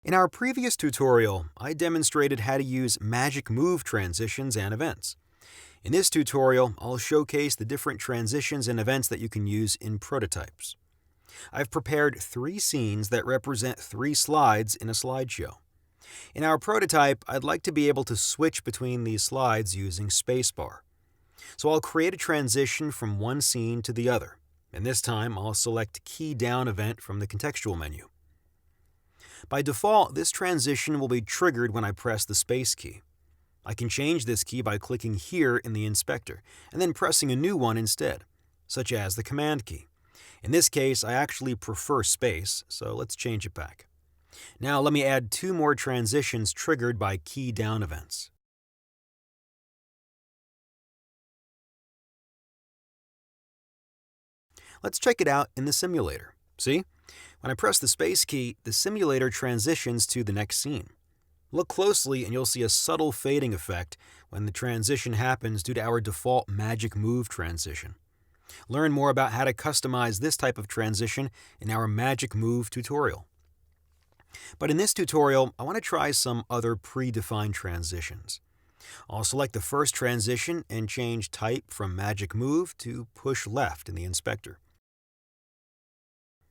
In our previous tutorial, I demonstrated how to use magic move transitions and events. In this tutorial, I'll showcase the different transitions and events that you can use in prototypes. I've prepared 3 scenes that represent 3 slides in a slideshow. In our prototype, I'd like to be able to switch between these slides using spacebar. So I'll create a transition from one scene to the other, and this time I'll select Key Down Event from the contextual menu. By default, this transition will be triggered when I press the space key. I can change this key by clicking here in the inspector, and then pressing a new one instead, such as the command key. In this case, I actually prefer space, so let's change it back. Now let me add 2 more transitions triggered by key down events. Let's check it out in the simulator. See? When I press the space key, the simulator transitions to the next scene. Look closely and you'll see a subtle fading effect when the transition happens due to our default magic move transition. Learn more about how to customize this type of transition in our magic move tutorial. But in this tutorial, I want to try some other predefined transitions. I'll select the first transition and change type from magic move to push left in the inspector,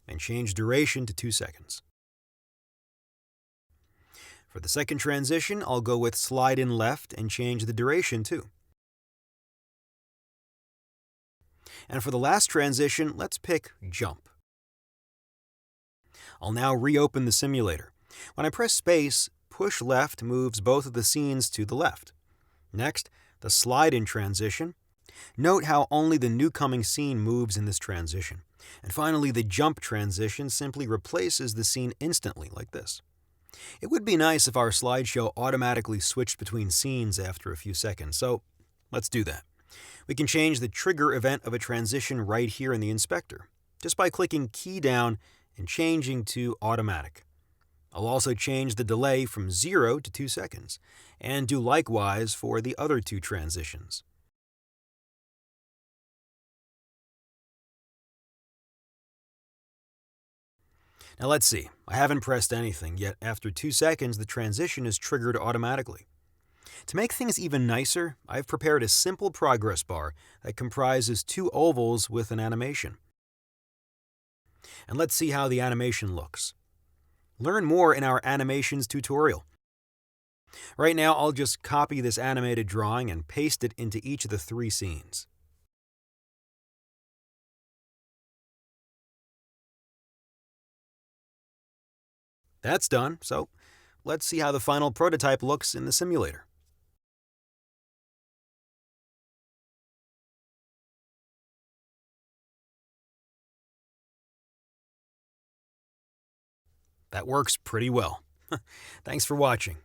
and change duration to 2 seconds. For the second transition, I'll go with slide in left and change the duration too. And for the last transition, let's pick jump. I'll now reopen the simulator. When I press space, push left moves both of the scenes to the left. Next, the slide in transition. Note how only the new coming scene moves in this transition. And finally, the jump transition simply replaces the scene instantly, like this. It would be nice if our slideshow automatically switched between scenes after a few seconds, so let's do that. We can change the trigger event of a transition right here in the inspector, just by clicking key down and changing to automatic. I'll also change the delay from 0 to 2 seconds, and do likewise for the other 2 transitions. Now let's see, I haven't pressed anything, yet after 2 seconds the transition is triggered automatically. To make things even nicer, I've prepared a simple progress bar that comprises 2 ovals with an animation. And let's see how the animation looks. Learn more in our animations tutorial. Right now, I'll just copy this animated drawing and paste it into each of the 3 scenes. That's done, so let's see how the final prototype looks in the simulator. That works pretty well. Thanks for watching.